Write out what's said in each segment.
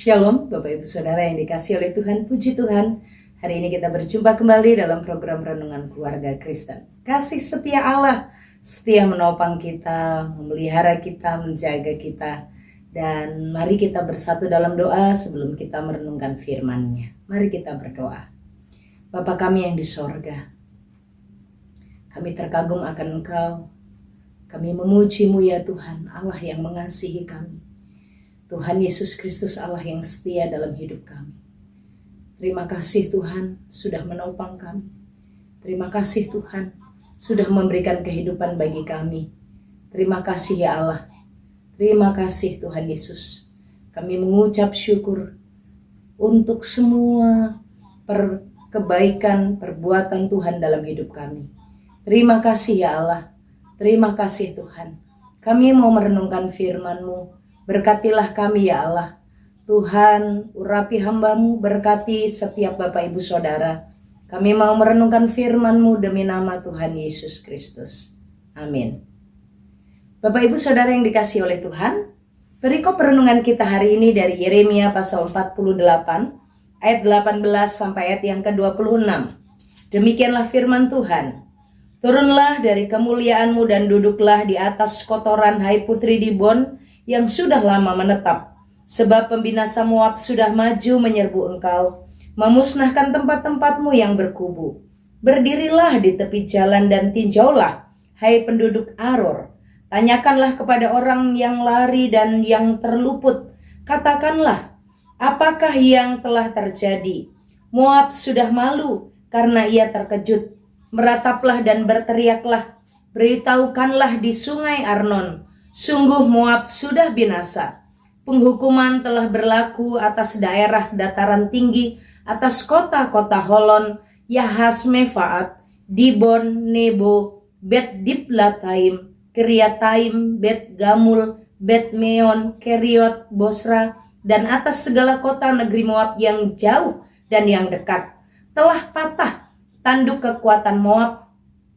Shalom Bapak Ibu Saudara yang dikasihi oleh Tuhan, puji Tuhan. Hari ini kita berjumpa kembali dalam program Renungan Keluarga Kristen. Kasih setia Allah, setia menopang kita, memelihara kita, menjaga kita. Dan mari kita bersatu dalam doa sebelum kita merenungkan firman-Nya. Mari kita berdoa. Bapa kami yang di sorga, kami terkagum akan Engkau. Kami memuji-Mu ya Tuhan, Allah yang mengasihi kami. Tuhan Yesus Kristus Allah yang setia dalam hidup kami. Terima kasih Tuhan sudah menopang kami. Terima kasih Tuhan sudah memberikan kehidupan bagi kami. Terima kasih ya Allah. Terima kasih Tuhan Yesus. Kami mengucap syukur untuk semua kebaikan perbuatan Tuhan dalam hidup kami. Terima kasih ya Allah. Terima kasih Tuhan. Kami mau merenungkan firman-Mu. Berkatilah kami ya Allah. Tuhan, urapi hamba-Mu, berkati setiap Bapak Ibu Saudara. Kami mau merenungkan firman-Mu demi nama Tuhan Yesus Kristus. Amin. Bapak Ibu Saudara yang dikasihi oleh Tuhan, perikop renungan kita hari ini dari Yeremia pasal 48, ayat 18 sampai ayat yang ke-26. Demikianlah firman Tuhan. Turunlah dari kemuliaan-Mu dan duduklah di atas kotoran, hai putri Dibon, yang sudah lama menetap, sebab pembinasa Moab sudah maju menyerbu engkau, memusnahkan tempat-tempat-Mu yang berkubu. Berdirilah di tepi jalan dan tinjaulah, hai penduduk Aror. Tanyakanlah kepada orang yang lari dan yang terluput. Katakanlah, apakah yang telah terjadi? Moab sudah malu karena ia terkejut. Merataplah dan berteriaklah, beritahukanlah di sungai Arnon. Sungguh Moab sudah binasa. Penghukuman telah berlaku atas daerah dataran tinggi, atas kota-kota Holon, Yahas-Mefaat, Dibon, Nebo, Bet-Diblataim, Kiriataim, Bet-Gamul, Bet-Meon, Keriot, Bosra, dan atas segala kota negeri Moab yang jauh dan yang dekat. Telah patah tanduk kekuatan Moab,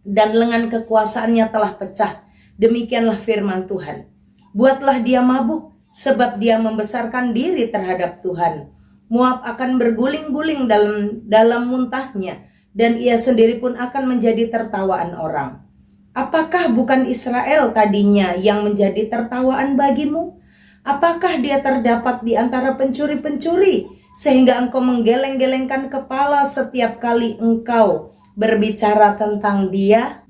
dan lengan kekuasaannya telah pecah. Demikianlah firman Tuhan. Buatlah dia mabuk, sebab dia membesarkan diri terhadap Tuhan. Moab akan berguling-guling dalam muntahnya, dan ia sendiri pun akan menjadi tertawaan orang. Apakah bukan Israel tadinya yang menjadi tertawaan bagimu? Apakah dia terdapat di antara pencuri-pencuri, sehingga engkau menggeleng-gelengkan kepala setiap kali engkau berbicara tentang dia?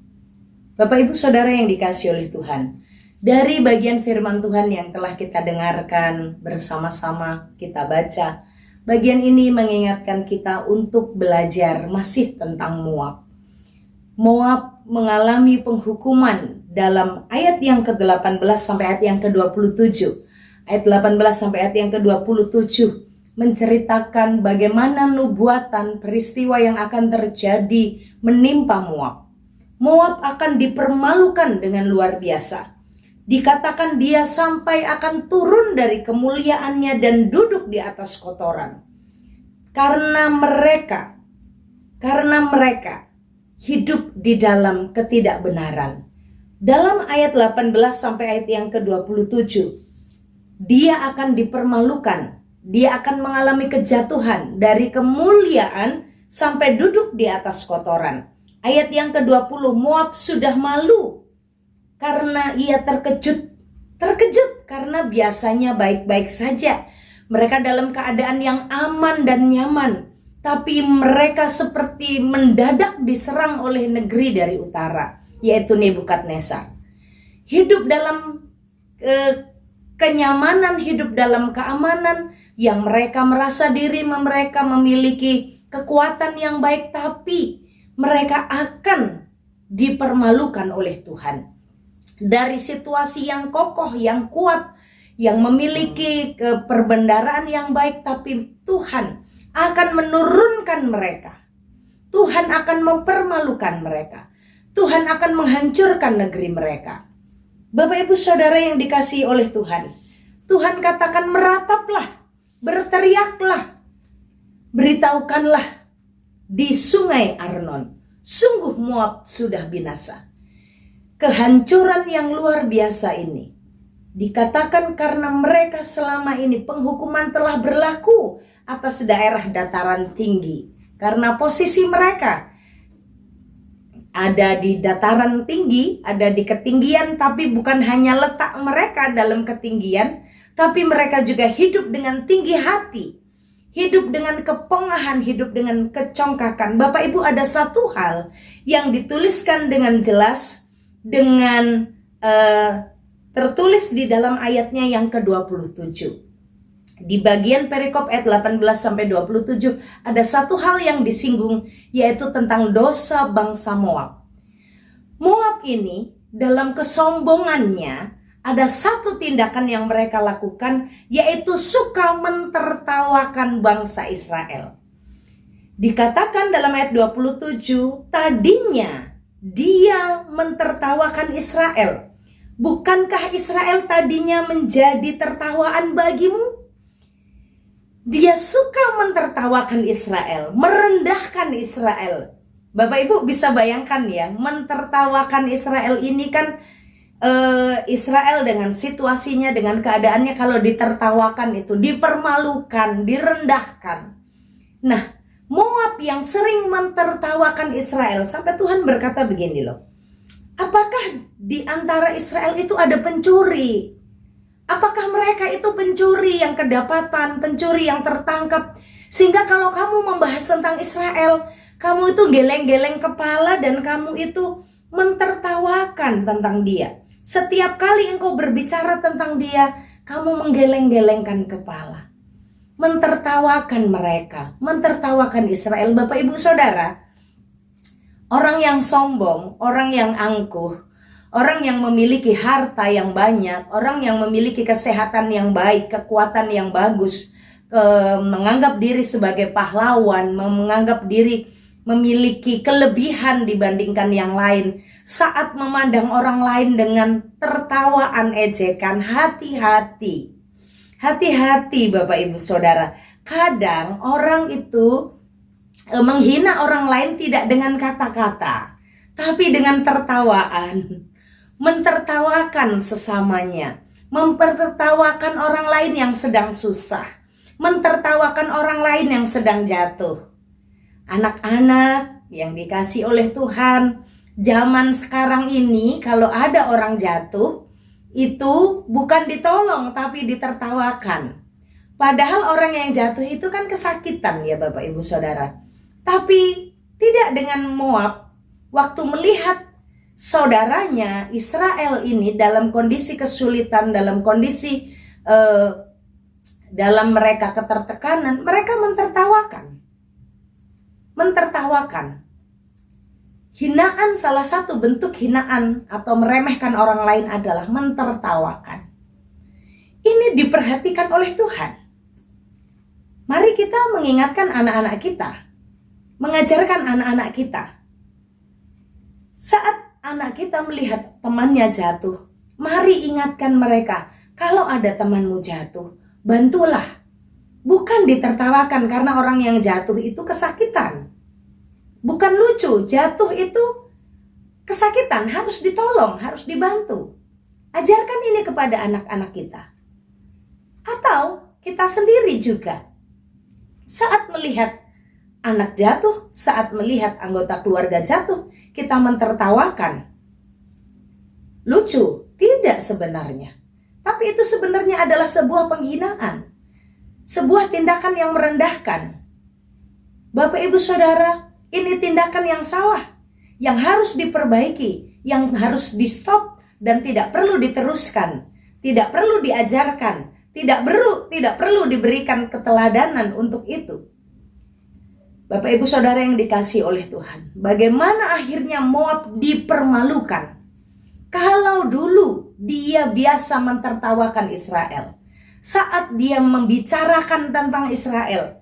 Bapak Ibu Saudara yang dikasihi oleh Tuhan, dari bagian firman Tuhan yang telah kita dengarkan bersama-sama kita baca, bagian ini mengingatkan kita untuk belajar masih tentang Moab. Moab mengalami penghukuman dalam ayat yang ke-18 sampai ayat yang ke-27. Ayat 18 sampai ayat yang ke-27 menceritakan bagaimana nubuatan peristiwa yang akan terjadi menimpa Moab. Moab akan dipermalukan dengan luar biasa. Dikatakan dia sampai akan turun dari kemuliaannya dan duduk di atas kotoran. Karena mereka hidup di dalam ketidakbenaran. Dalam ayat 18 sampai ayat yang ke-27, dia akan dipermalukan. Dia akan mengalami kejatuhan dari kemuliaan sampai duduk di atas kotoran. Ayat yang ke-20, Moab sudah malu karena ia terkejut. Terkejut karena biasanya baik-baik saja. Mereka dalam keadaan yang aman dan nyaman. Tapi mereka seperti mendadak diserang oleh negeri dari utara, yaitu Nebukadnezar. Hidup dalam kenyamanan, hidup dalam keamanan, yang mereka merasa diri mereka memiliki kekuatan yang baik, tapi mereka akan dipermalukan oleh Tuhan. Dari situasi yang kokoh, yang kuat, yang memiliki perbendaharaan yang baik, tapi Tuhan akan menurunkan mereka. Tuhan akan mempermalukan mereka. Tuhan akan menghancurkan negeri mereka. Bapak Ibu Saudara yang dikasihi oleh Tuhan, Tuhan katakan merataplah, berteriaklah, beritahukanlah di sungai Arnon, sungguh Moab sudah binasa. Kehancuran yang luar biasa ini Dikatakan karena mereka selama ini penghukuman telah berlaku atas daerah dataran tinggi. Karena posisi mereka ada di dataran tinggi, ada di ketinggian, tapi bukan hanya letak mereka dalam ketinggian, tapi mereka juga hidup dengan tinggi hati, hidup dengan kepongahan, hidup dengan kecongkakan. Bapak Ibu, ada satu hal yang dituliskan dengan jelas, dengan tertulis di dalam ayatnya yang ke-27. Di bagian perikop ayat 18-27 ada satu hal yang disinggung, yaitu tentang dosa bangsa Moab. Moab ini dalam kesombongannya ada satu tindakan yang mereka lakukan, yaitu suka mentertawakan bangsa Israel. Dikatakan dalam ayat 27, tadinya dia mentertawakan Israel. Bukankah Israel tadinya menjadi tertawaan bagimu? Dia suka mentertawakan Israel, merendahkan Israel. Bapak Ibu bisa bayangkan ya, mentertawakan Israel ini kan Israel dengan situasinya, dengan keadaannya, kalau ditertawakan itu dipermalukan, direndahkan. Nah, Moab yang sering mentertawakan Israel, sampai Tuhan berkata begini loh, apakah di antara Israel itu ada pencuri? Apakah mereka itu pencuri yang kedapatan, pencuri yang tertangkap? Sehingga kalau kamu membahas tentang Israel, kamu itu geleng-geleng kepala dan kamu itu mentertawakan tentang dia. Setiap kali engkau berbicara tentang dia, kamu menggeleng-gelengkan kepala. Mentertawakan mereka, mentertawakan Israel. Bapak Ibu Saudara, orang yang sombong, orang yang angkuh, orang yang memiliki harta yang banyak, orang yang memiliki kesehatan yang baik, kekuatan yang bagus, menganggap diri sebagai pahlawan, menganggap diri memiliki kelebihan dibandingkan yang lain. Saat memandang orang lain dengan tertawaan, ejekan, hati-hati. Hati-hati Bapak Ibu Saudara. Kadang orang itu menghina orang lain tidak dengan kata-kata, tapi dengan tertawaan. Mentertawakan sesamanya, mempertawakan orang lain yang sedang susah, mentertawakan orang lain yang sedang jatuh. Anak-anak yang dikasih oleh Tuhan, zaman sekarang ini kalau ada orang jatuh, itu bukan ditolong tapi ditertawakan. Padahal orang yang jatuh itu kan kesakitan ya Bapak Ibu Saudara. Tapi tidak dengan Moab, waktu melihat saudaranya Israel ini dalam kondisi kesulitan, dalam kondisi dalam mereka ketertekanan, mereka mentertawakan. Hinaan, salah satu bentuk hinaan atau meremehkan orang lain adalah mentertawakan. Ini diperhatikan oleh Tuhan. Mari kita mengingatkan anak-anak kita, mengajarkan anak-anak kita. Saat anak kita melihat temannya jatuh, mari ingatkan mereka, kalau ada temanmu jatuh, bantulah. Bukan ditertawakan, karena orang yang jatuh itu kesakitan. Bukan lucu, jatuh itu kesakitan, harus ditolong, harus dibantu. Ajarkan ini kepada anak-anak kita. Atau kita sendiri juga. Saat melihat anak jatuh, saat melihat anggota keluarga jatuh, kita mentertawakan. Lucu? Tidak sebenarnya. Tapi itu sebenarnya adalah sebuah penghinaan. Sebuah tindakan yang merendahkan. Bapak Ibu Saudara, ini tindakan yang salah, yang harus diperbaiki, yang harus di-stop dan tidak perlu diteruskan, tidak perlu diajarkan, tidak perlu diberikan keteladanan untuk itu. Bapak Ibu Saudara yang dikasihi oleh Tuhan, bagaimana akhirnya Moab dipermalukan? Kalau dulu dia biasa mentertawakan Israel, saat dia membicarakan tentang Israel,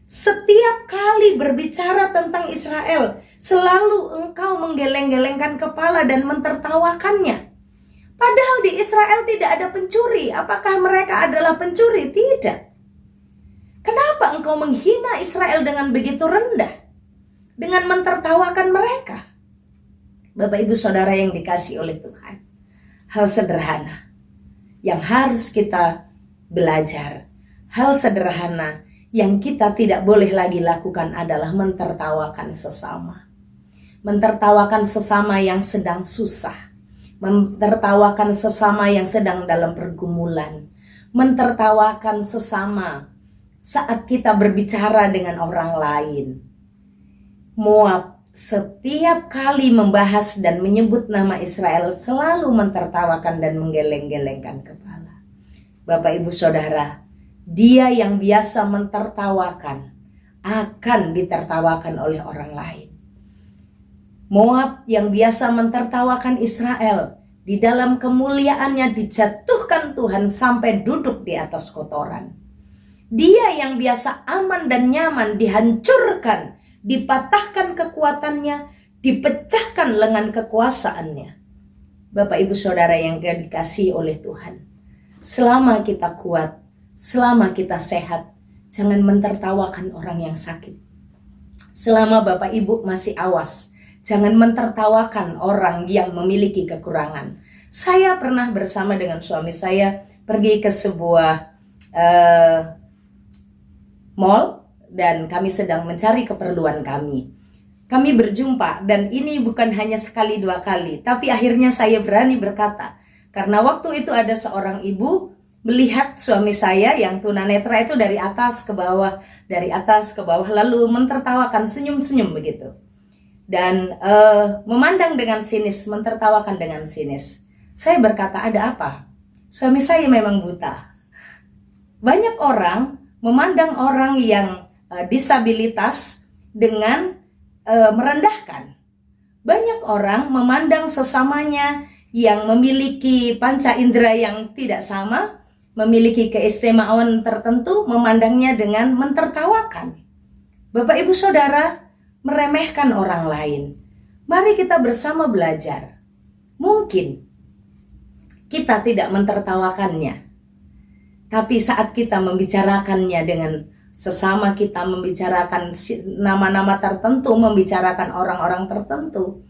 setiap kali berbicara tentang Israel, selalu engkau menggeleng-gelengkan kepala dan mentertawakannya. Padahal di Israel tidak ada pencuri. Apakah mereka adalah pencuri? Tidak. Kenapa engkau menghina Israel dengan begitu rendah? Dengan mentertawakan mereka? Bapak Ibu Saudara yang dikasihi oleh Tuhan, hal sederhana. yang harus kita belajar. Hal sederhana yang kita tidak boleh lagi lakukan adalah mentertawakan sesama. Mentertawakan sesama yang sedang susah. Mentertawakan sesama yang sedang dalam pergumulan. Mentertawakan sesama saat kita berbicara dengan orang lain. Moab setiap kali membahas dan menyebut nama Israel selalu mentertawakan dan menggeleng-gelengkan kepala. Bapak Ibu Saudara, dia yang biasa mentertawakan akan ditertawakan oleh orang lain. Moab yang biasa mentertawakan Israel, di dalam kemuliaannya dijatuhkan Tuhan sampai duduk di atas kotoran. Dia yang biasa aman dan nyaman dihancurkan, dipatahkan kekuatannya, dipecahkan lengan kekuasaannya. Bapak Ibu Saudara yang dikasihi oleh Tuhan, selama kita kuat, selama kita sehat, jangan mentertawakan orang yang sakit. Selama Bapak Ibu masih awas, jangan mentertawakan orang yang memiliki kekurangan. Saya pernah bersama dengan suami saya pergi ke sebuah mall dan kami sedang mencari keperluan kami. Kami berjumpa dan ini bukan hanya sekali dua kali, tapi akhirnya saya berani berkata, karena waktu itu ada seorang ibu melihat suami saya yang tunanetra itu dari atas ke bawah, lalu mentertawakan, senyum-senyum begitu. Dan memandang dengan sinis, mentertawakan dengan sinis. Saya berkata, ada apa? Suami saya memang buta. Banyak orang memandang orang yang disabilitas dengan merendahkan. Banyak orang memandang sesamanya yang memiliki panca indera yang tidak sama, memiliki keistimewaan tertentu, memandangnya dengan mentertawakan. Bapak Ibu Saudara, meremehkan orang lain. Mari kita bersama belajar. Mungkin kita tidak mentertawakannya, tapi saat kita membicarakannya dengan sesama kita, membicarakan nama-nama tertentu, membicarakan orang-orang tertentu,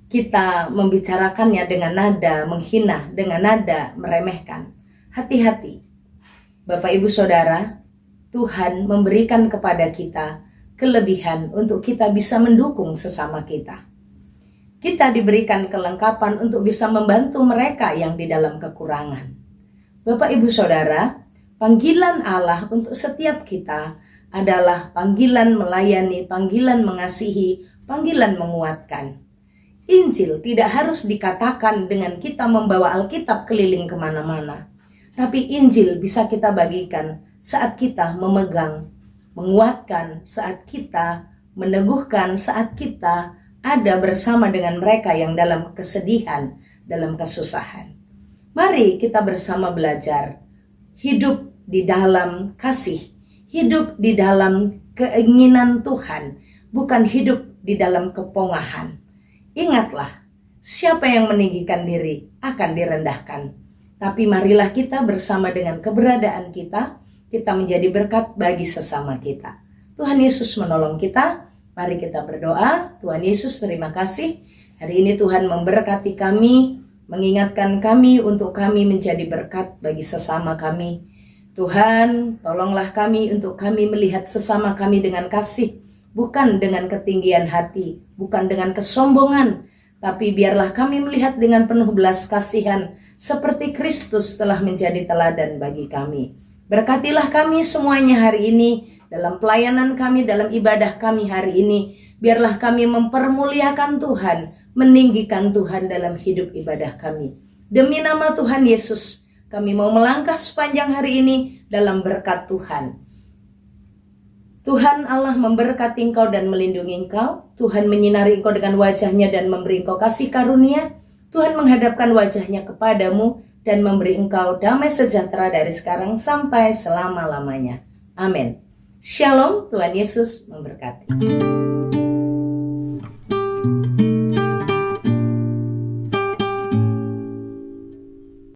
kita membicarakannya dengan nada menghina, dengan nada meremehkan. Hati-hati. Bapak Ibu Saudara, Tuhan memberikan kepada kita kelebihan untuk kita bisa mendukung sesama kita. Kita diberikan kelengkapan untuk bisa membantu mereka yang di dalam kekurangan. Bapak Ibu Saudara, panggilan Allah untuk setiap kita adalah panggilan melayani, panggilan mengasihi, panggilan menguatkan. Injil tidak harus dikatakan dengan kita membawa Alkitab keliling kemana-mana. Tapi Injil bisa kita bagikan saat kita memegang, menguatkan, saat kita meneguhkan, saat kita ada bersama dengan mereka yang dalam kesedihan, dalam kesusahan. Mari kita bersama belajar hidup di dalam kasih, hidup di dalam keinginan Tuhan, bukan hidup di dalam kepongahan. Ingatlah, siapa yang meninggikan diri akan direndahkan. Tapi marilah kita bersama dengan keberadaan kita menjadi berkat bagi sesama kita. Tuhan Yesus menolong kita. Mari kita berdoa. Tuhan Yesus, terima kasih. Hari ini Tuhan memberkati kami, mengingatkan kami untuk kami menjadi berkat bagi sesama kami. Tuhan, tolonglah kami untuk kami melihat sesama kami dengan kasih, bukan dengan ketinggian hati, bukan dengan kesombongan, tapi biarlah kami melihat dengan penuh belas kasihan, seperti Kristus telah menjadi teladan bagi kami. Berkatilah kami semuanya hari ini, dalam pelayanan kami, dalam ibadah kami hari ini. Biarlah kami mempermuliakan Tuhan, meninggikan Tuhan dalam hidup ibadah kami. Demi nama Tuhan Yesus, kami mau melangkah sepanjang hari ini dalam berkat Tuhan. Tuhan Allah memberkati engkau dan melindungi engkau. Tuhan menyinari engkau dengan wajahnya dan memberi engkau kasih karunia. Tuhan menghadapkan wajahnya kepadamu dan memberi engkau damai sejahtera dari sekarang sampai selama-lamanya. Amin. Shalom, Tuhan Yesus memberkati.